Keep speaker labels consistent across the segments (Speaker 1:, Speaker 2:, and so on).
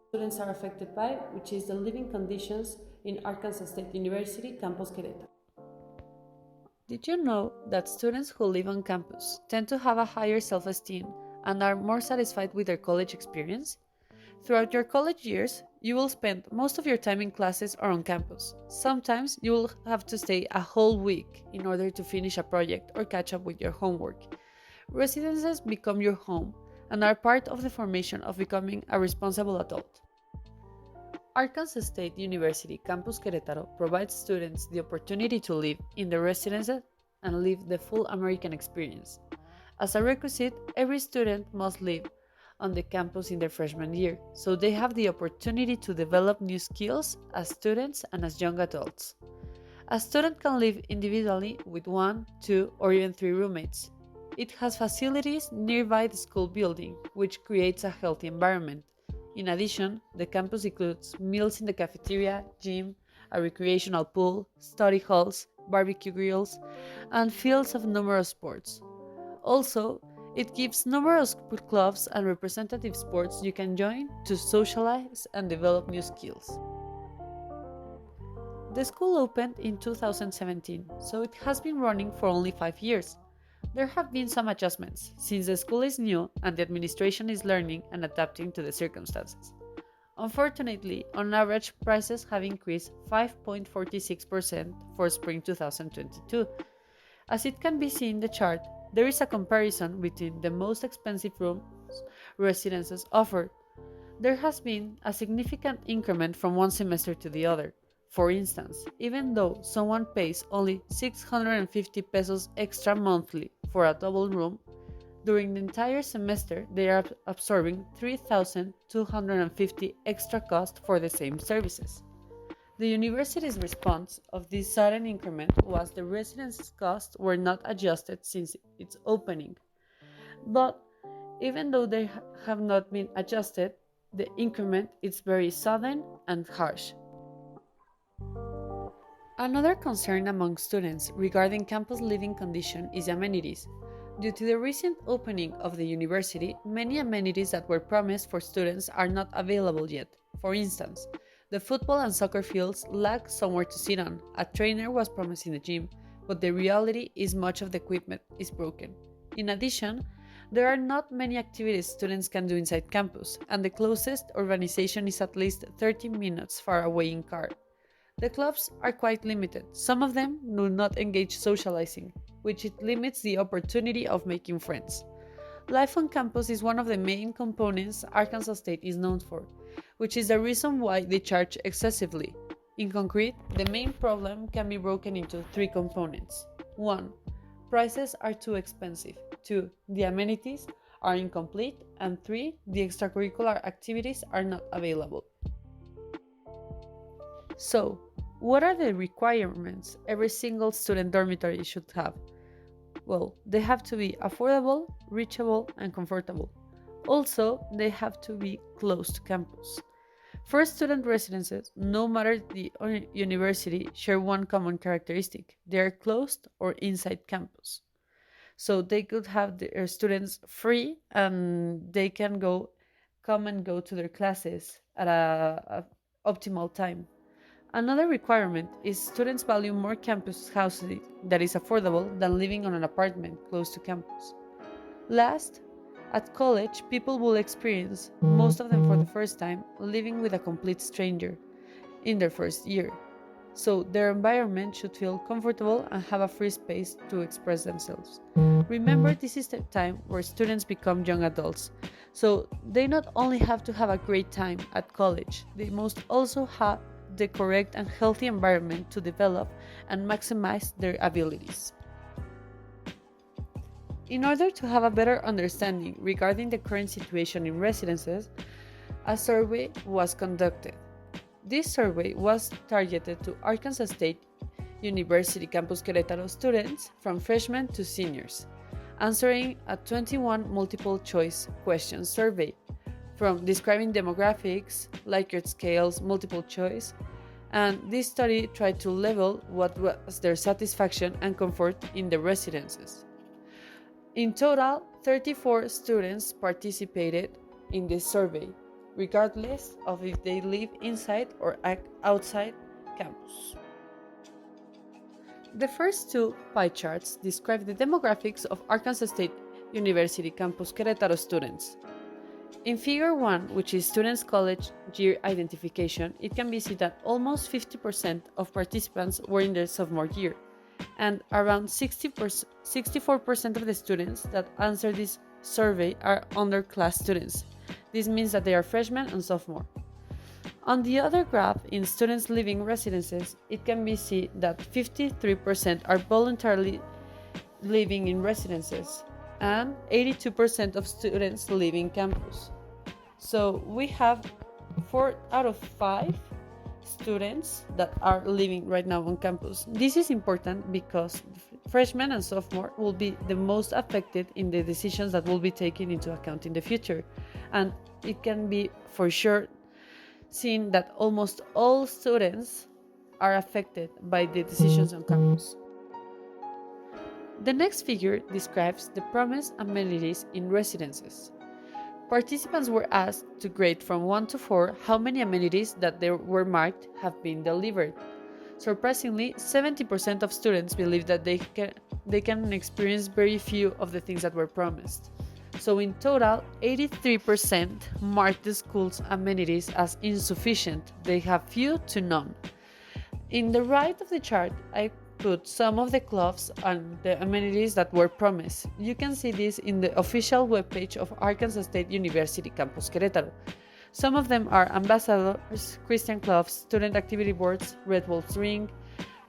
Speaker 1: Students are affected by, which is the living conditions in Arkansas State University, Campus Querétaro. Did you know that students who live on campus tend to have a higher self-esteem and are more satisfied with their college experience? Throughout your college years, you will spend most of your time in classes or on campus. Sometimes you will have to stay a whole week in order to finish a project or catch up with your homework. Residences become your home and are part of the formation of becoming a responsible adult. Arkansas State University Campus Querétaro provides students the opportunity to live in the residences and live the full American experience. As a requisite, every student must live on the campus in their freshman year, so they have the opportunity to develop new skills as students and as young adults. A student can live individually with 1, 2, or even 3 roommates. It has facilities nearby the school building, which creates a healthy environment. In addition, the campus includes meals in the cafeteria, gym, a recreational pool, study halls, barbecue grills, and fields of numerous sports. Also, it gives numerous clubs and representative sports you can join to socialize and develop new skills. The school opened in 2017, so it has been running for only 5 years. There have been some adjustments, since the school is new and the administration is learning and adapting to the circumstances. Unfortunately, on average, prices have increased 5.46% for spring 2022. As it can be seen in the chart, there is a comparison between the most expensive rooms residences offered. There has been a significant increment from one semester to the other. For instance, even though someone pays only 650 pesos extra monthly for a double room, during the entire semester they are absorbing 3,250 extra cost for the same services. The university's response of this sudden increment was the residence costs were not adjusted since its opening. But even though they have not been adjusted, the increment is very sudden and harsh. Another concern among students regarding campus living condition is amenities. Due to the recent opening of the university, many amenities that were promised for students are not available yet. For instance, the football and soccer fields lack somewhere to sit on. A trainer was promised in the gym, but the reality is much of the equipment is broken. In addition, there are not many activities students can do inside campus, and the closest urbanization is at least 30 minutes far away in car. The clubs are quite limited. Some of them do not engage socializing, which it limits the opportunity of making friends. Life on campus is one of the main components Arkansas State is known for, which is the reason why they charge excessively. In concrete, the main problem can be broken into 3 components. 1. Prices are too expensive. 2. The amenities are incomplete. And 3. The extracurricular activities are not available. So, what are the requirements every single student dormitory should have? Well, they have to be affordable, reachable, and comfortable. Also, they have to be close to campus. For student residences, no matter the university, share one common characteristic: they are close or inside campus. So they could have their students free and they can come and go to their classes at a optimal time. Another requirement is students value more campus housing that is affordable than living on an apartment close to campus. Last, at college, people will experience, most of them for the first time, living with a complete stranger in their first year. So their environment should feel comfortable and have a free space to express themselves. Remember, this is the time where students become young adults. So they not only have to have a great time at college, they must also have the correct and healthy environment to develop and maximize their abilities. In order to have a better understanding regarding the current situation in residences, a survey was conducted. This survey was targeted to Arkansas State University Campus Querétaro students from freshmen to seniors, answering a 21 multiple choice question survey from describing demographics, Likert scales, multiple choice, and this study tried to level what was their satisfaction and comfort in the residences. In total, 34 students participated in this survey, regardless of if they live inside or outside campus. The first two pie charts describe the demographics of Arkansas State University Campus Querétaro students. In Figure 1, which is students' college year identification, it can be seen that almost 50% of participants were in their sophomore year, and around 64% of the students that answered this survey are underclass students. This means that they are freshmen and sophomore. On the other graph, in students living residences, it can be seen that 53% are voluntarily living in residences and 82% of students live in campus. So we have 4 out of 5 students that are living right now on campus. This is important because freshmen and sophomore will be the most affected in the decisions that will be taken into account in the future. And it can be for sure seen that almost all students are affected by the decisions on campus. The next figure describes the promised amenities in residences. Participants were asked to grade from 1 to 4 how many amenities that they were marked have been delivered. Surprisingly, 70% of students believe that they can experience very few of the things that were promised. So in total, 83% marked the school's amenities as insufficient. They have few to none. In the right of the chart, I put some of the clubs and the amenities that were promised. You can see this in the official webpage of Arkansas State University Campus Querétaro. Some of them are ambassadors, Christian clubs, student activity boards, Red Wolves Ring,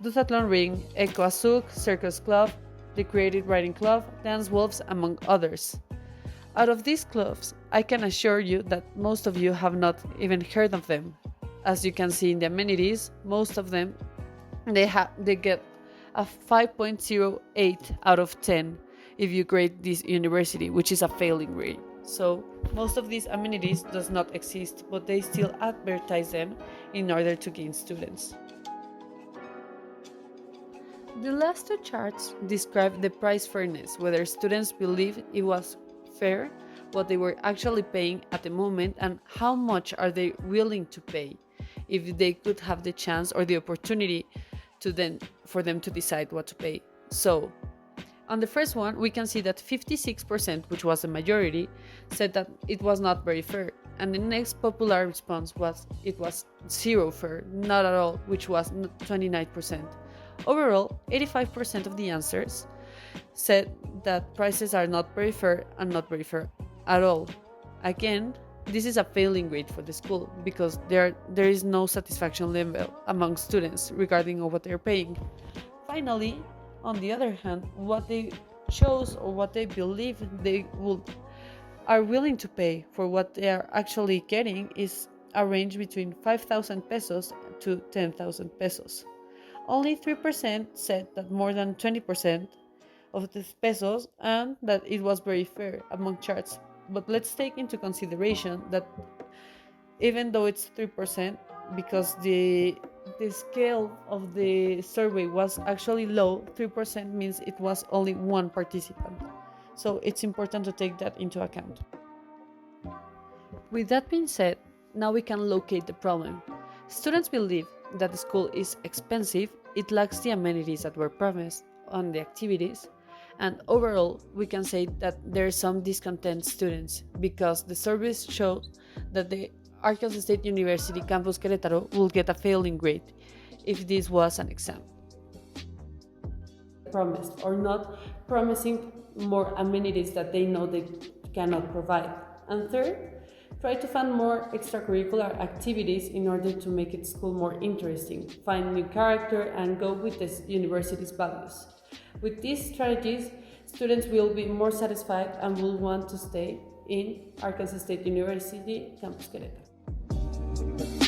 Speaker 1: Duthathlon Ring, ASUCQ, Circus Club, the Creative Writing Club, Dance Wolves, among others. Out of these clubs, I can assure you that most of you have not even heard of them. As you can see in the amenities, most of them they get a 5.08 out of 10 if you grade this university, which is a failing grade. So most of these amenities does not exist, but they still advertise them in order to gain students. The last two charts describe the price fairness, whether students believe it was fair, what they were actually paying at the moment, and how much are they willing to pay if they could have the chance or the opportunity for them to decide what to pay. So on the first one, we can see that 56%, which was the majority, said that it was not very fair, and the next popular response was it was zero fair, not at all, which was 29%. Overall, 85% of the answers said that prices are not very fair and not very fair at all. Again, this is a failing grade for the school because there is no satisfaction level among students regarding what they're paying. Finally, on the other hand, what they chose or what they believe they are willing to pay for what they are actually getting is a range between 5,000 pesos to 10,000 pesos. Only 3% said that more than 20% of the pesos and that it was very fair among charts. But let's take into consideration that even though it's 3%, because the scale of the survey was actually low, 3% means it was only one participant. So it's important to take that into account. With that being said, now we can locate the problem. Students believe that the school is expensive, it lacks the amenities that were promised on the activities, and overall, we can say that there are some discontent students because the surveys show that the Arkansas State University Campus Querétaro will get a failing grade if this was an exam. Promised or not promising more amenities that they know they cannot provide. And third, try to fund more extracurricular activities in order to make its school more interesting, find new character, and go with the university's values. With these strategies, students will be more satisfied and will want to stay in Arkansas State University Campus Querétaro.